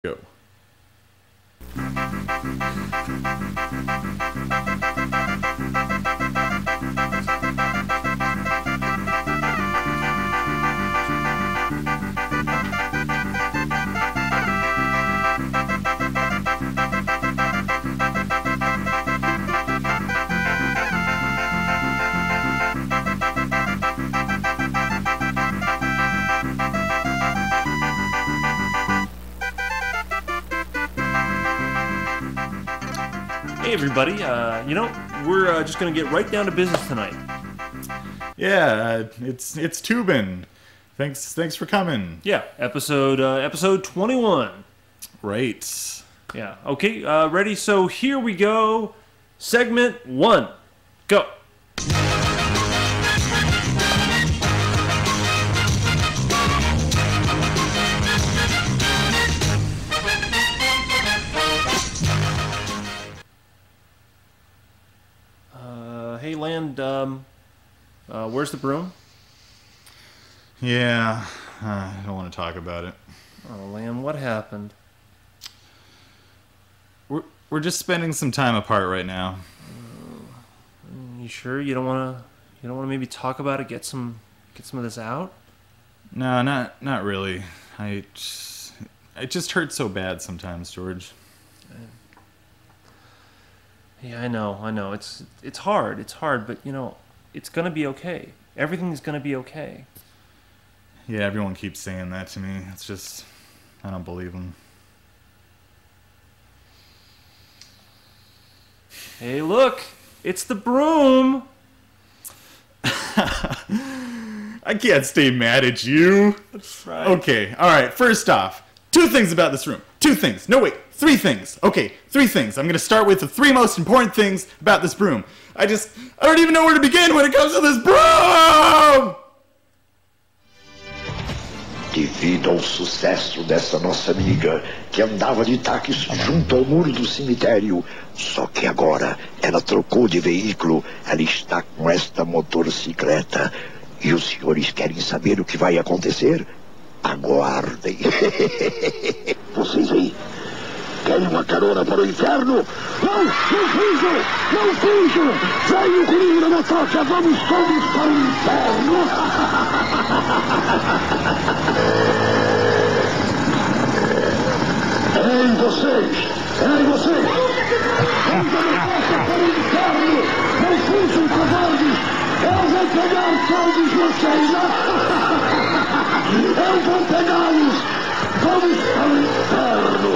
Go. Hey everybody, we're just going to get right down to business tonight. Yeah, it's Toobin. Thanks for coming. Yeah, episode 21. Right. Yeah, okay, ready? So here we go. Segment 1. Go. Hey, Land, where's the broom? Yeah, I don't want to talk about it. Oh, Land, what happened? We're just spending some time apart right now. You sure you don't want to maybe talk about it, get some of this out? No, not really. It just hurts so bad sometimes, George. Yeah, I know. It's hard, but it's gonna be okay. Everything's gonna be okay. Yeah, everyone keeps saying that to me. It's just, I don't believe them. Hey, look! It's the broom! I can't stay mad at you. That's right. Okay, alright, first off, 2 things about this room. 2 things. No, wait, 3 things. Okay, 3 things. I'm gonna start with the 3 most important things about this broom. I don't even know where to begin when it comes to this broom! Devido ao sucesso dessa nossa amiga, que andava de táxi junto ao muro do cemitério, só que agora ela trocou de veículo, ela está com esta motocicleta. E os senhores querem saber o que vai acontecer? Aguardem. Vocês aí, querem uma carona para o inferno? Não fujam! Não fujam! Venham comigo na motoca, vamos todos para o inferno! Ei, vocês! Vamos na motoca para o inferno! Não fujam, covardes! Eu vou pegar todos vocês! Eu vou pegá-los! Vamos para o inferno!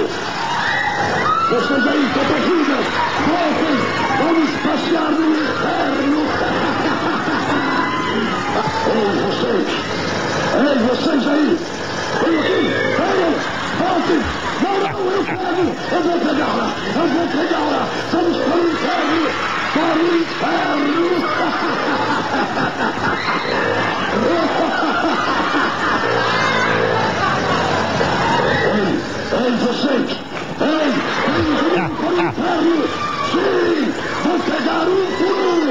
Vocês aí, covardias! Voltem! Vamos passear no inferno! Ei, vocês aí! Venham aqui! Venham! Voltem! Não, eu quero! Eu vou pegá-la! Vamos para o inferno! Para o inferno! Ei, vocês! Ei, vamos para o inferno! Sim! Vou pegar por um!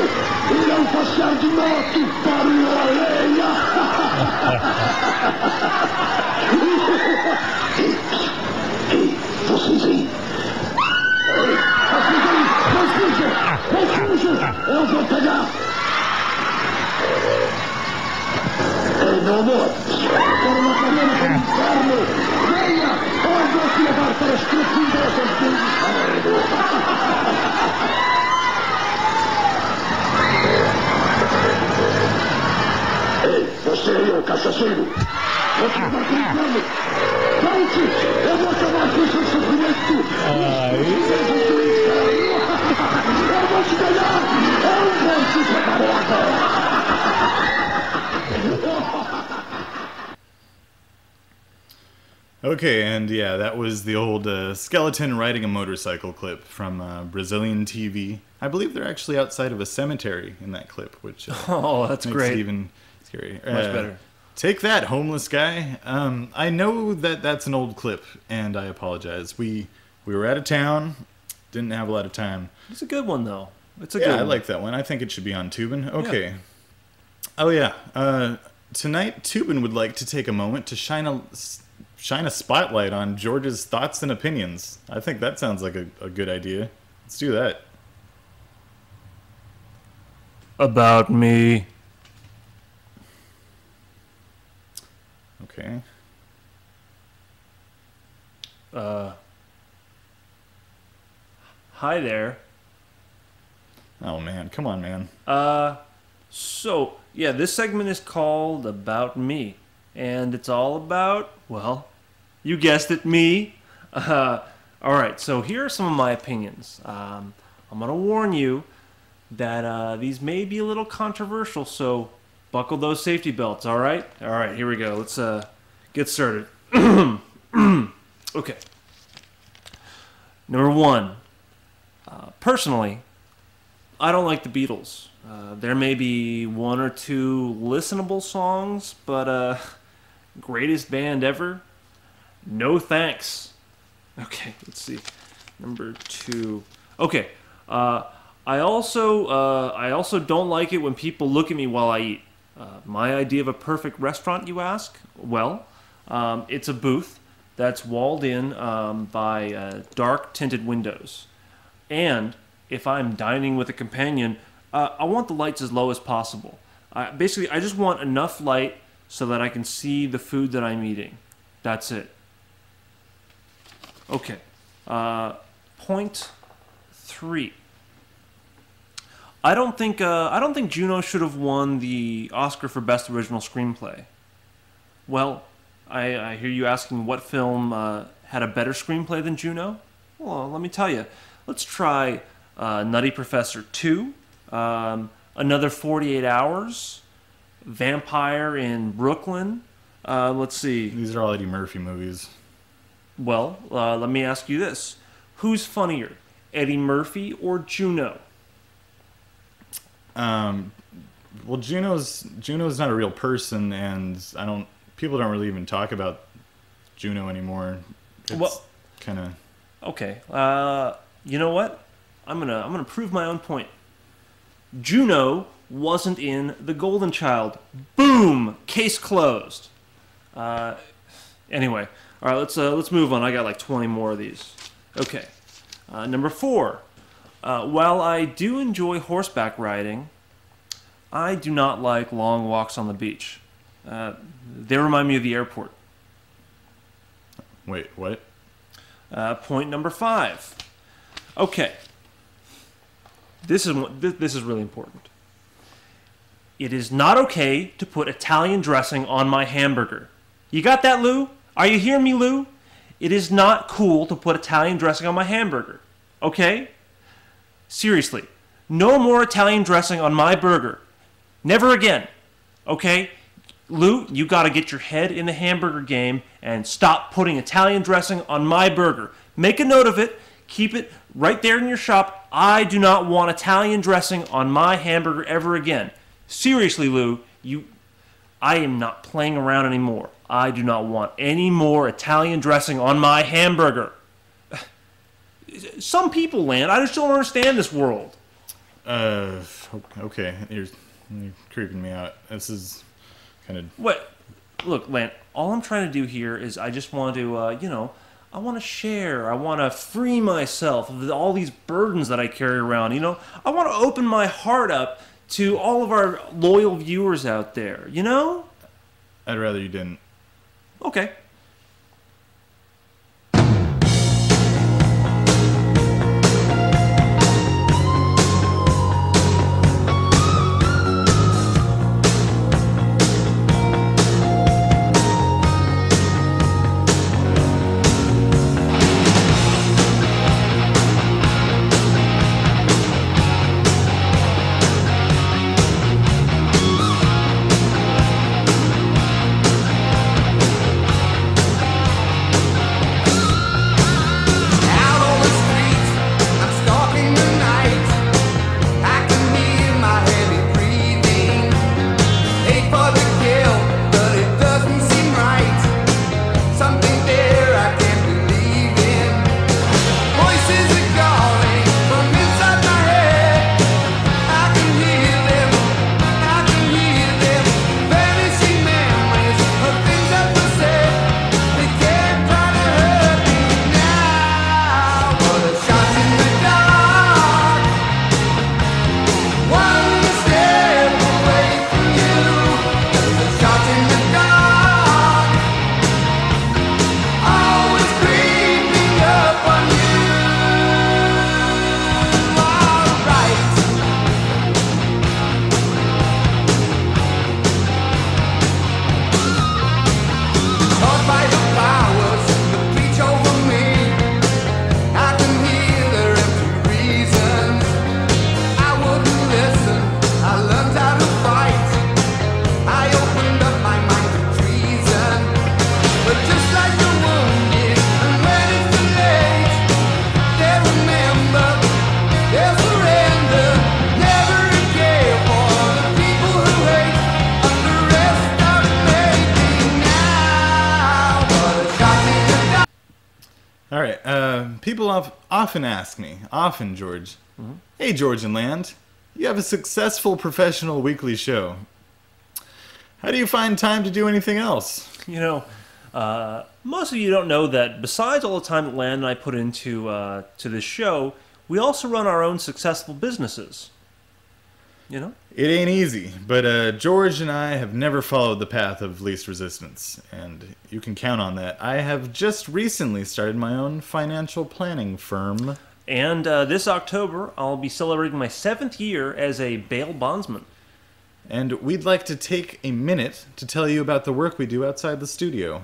Irão passear de moto para o alheia! Ei, vocês aí! Ei, não fujam! Eu vou pegar! Ei, meu amor! Quero uma carona para o inferno! Venha! Eu vou te levar para as profundezas do inferno! Ei, você aí, ô cachaceiro! Vou te levar para o inferno! Volte! Eu vou acabar com o seu sofrimento! Eu vou te ganhar! Eu vou te preparar agora! Okay, and yeah, that was the old skeleton riding a motorcycle clip from Brazilian TV. I believe they're actually outside of a cemetery in that clip, which oh, that's makes great. it even scarier. Much better. Take that, homeless guy. I know that that's an old clip, and I apologize. We were out of town, didn't have a lot of time. It's a good one, though. It's a good one. I like that one. I think it should be on Toobin. Okay. Yeah. Oh, yeah. Tonight, Toobin would like to take a moment to shine shine a spotlight on George's thoughts and opinions. I think that sounds like a good idea. Let's do that. About me. Okay. Hi there. Oh man, come on, man. So, yeah, this segment is called About Me. And it's all about, well, you guessed it, me. Alright, so here are some of my opinions. I'm going to warn you that these may be a little controversial, so buckle those safety belts, alright? Alright, here we go. Let's get started. Okay. Number one. Personally, I don't like the Beatles. There may be one or two listenable songs, but greatest band ever? No thanks. Okay, let's see. Number two. Okay. I also don't like it when people look at me while I eat. My idea of a perfect restaurant, you ask? Well, it's a booth that's walled in by dark tinted windows. And if I'm dining with a companion, I want the lights as low as possible. Basically, I just want enough light so that I can see the food that I'm eating. That's it. Okay. Point 3. I don't think Juno should have won the Oscar for Best Original Screenplay. Well, I hear you asking what film had a better screenplay than Juno? Well, let me tell you. Let's try Nutty Professor 2, Another 48 Hours, Vampire in Brooklyn. Let's see. These are all Eddie Murphy movies. Well, let me ask you this. Who's funnier, Eddie Murphy or Juno? Well, Juno's not a real person, and people don't really even talk about Juno anymore. It's kind of... Okay. You know what? I'm gonna prove my own point. Juno wasn't in The Golden Child. Boom! Case closed. Anyway, all right. Let's move on. I got like 20 more of these. Okay. Number 4. While I do enjoy horseback riding, I do not like long walks on the beach. They remind me of the airport. Wait, what? Point number 5. Okay. This is really important. It is not okay to put Italian dressing on my hamburger. You got that, Lou? Are you hearing me, Lou? It is not cool to put Italian dressing on my hamburger. Okay? Seriously. No more Italian dressing on my burger. Never again. Okay? Lou, you got to get your head in the hamburger game and stop putting Italian dressing on my burger. Make a note of it. Keep it right there in your shop. I do not want Italian dressing on my hamburger ever again. Seriously, Lou, I am not playing around anymore. I do not want any more Italian dressing on my hamburger. Some people, Lan, I just don't understand this world. Okay. You're creeping me out. This is kind of... What? Look, Lan, all I'm trying to do here is I just want to, I want to share. I want to free myself of all these burdens that I carry around. I want to open my heart up to all of our loyal viewers out there. I'd rather you didn't. Okay. right. People often ask me, George, hey, George and Land, you have a successful professional weekly show. How do you find time to do anything else? You know, most of you don't know that besides all the time that Land and I put into to this show, we also run our own successful businesses. You know? It ain't easy, but George and I have never followed the path of least resistance, and you can count on that. I have just recently started my own financial planning firm. And this October, I'll be celebrating my 7th year as a bail bondsman. And we'd like to take a minute to tell you about the work we do outside the studio.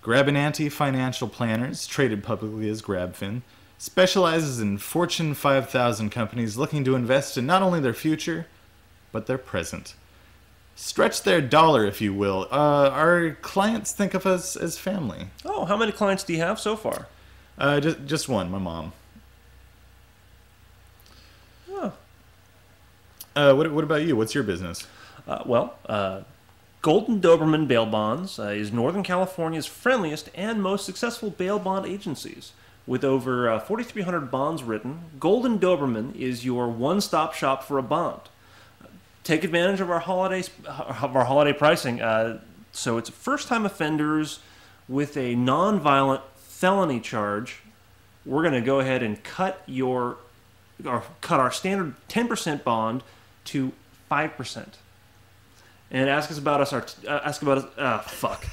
Grabinanti Financial Planners, traded publicly as GrabFin, specializes in Fortune 5,000 companies looking to invest in not only their future, but their present. Stretch their dollar, if you will. Our clients think of us as family. Oh, how many clients do you have so far? Just one, my mom. Oh. What about you? What's your business? Golden Doberman Bail Bonds is Northern California's friendliest and most successful bail bond agencies. With over 4,300 bonds written, Golden Doberman is your one-stop shop for a bond. Take advantage of our holiday pricing. So it's first-time offenders with a non-violent felony charge. We're going to go ahead and cut our standard 10% bond to 5%. And ask about us. Fuck.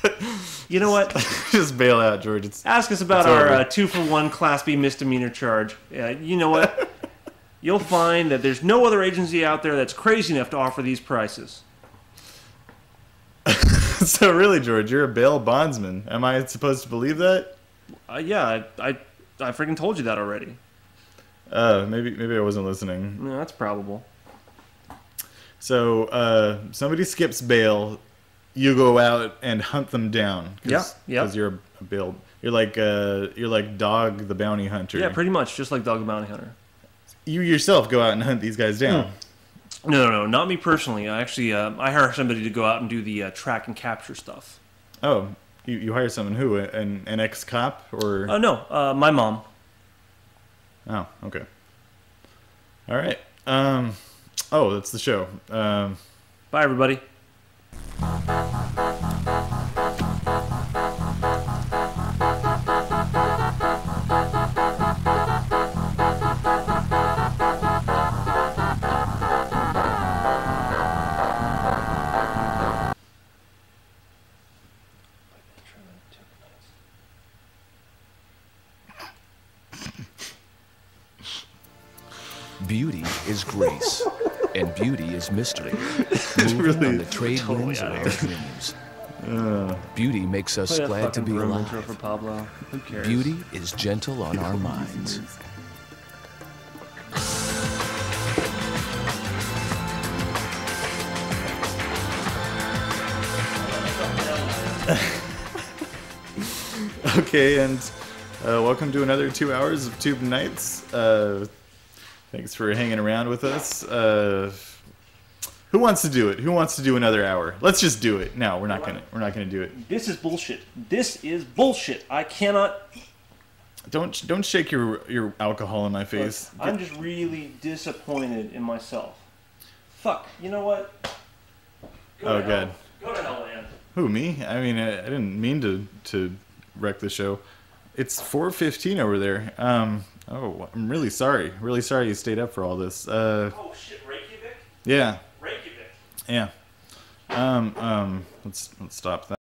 You know what? Just bail out, George. Ask us about our 2-for-1 Class B misdemeanor charge. You know what? You'll find that there's no other agency out there that's crazy enough to offer these prices. So really, George, you're a bail bondsman. Am I supposed to believe that? Yeah, I freaking told you that already. Maybe I wasn't listening. No, that's probable. So somebody skips bail, you go out and hunt them down. Yeah. Because you're a bail. You're like Dog the Bounty Hunter. Yeah, pretty much, just like Dog the Bounty Hunter. You yourself go out and hunt these guys down. No, not me personally. I hire somebody to go out and do the track and capture stuff. Oh, you hire someone who? An ex-cop or? No, my mom. Oh, okay. All right. Oh, that's the show. Bye, everybody. Beauty is grace, and beauty is mystery. Moving on the trade winds of our dreams. Beauty makes us glad to be alive. For Pablo. Who cares? Beauty is gentle on our minds. Okay, and welcome to another 2 hours of Toobin Nights. Thanks for hanging around with us. Who wants to do it? Who wants to do another hour? Let's just do it. No, we're not gonna do it. This is bullshit. This is bullshit. I cannot. Don't shake your alcohol in my face. Look, I'm just really disappointed in myself. Fuck. You know what? Oh god. Go to hell, man. Who, me? I mean, I didn't mean to wreck the show. It's 4:15 over there. Oh, I'm really sorry. Really sorry you stayed up for all this. Oh shit, Reykjavik? Yeah. Reykjavik. Yeah. Let's stop that.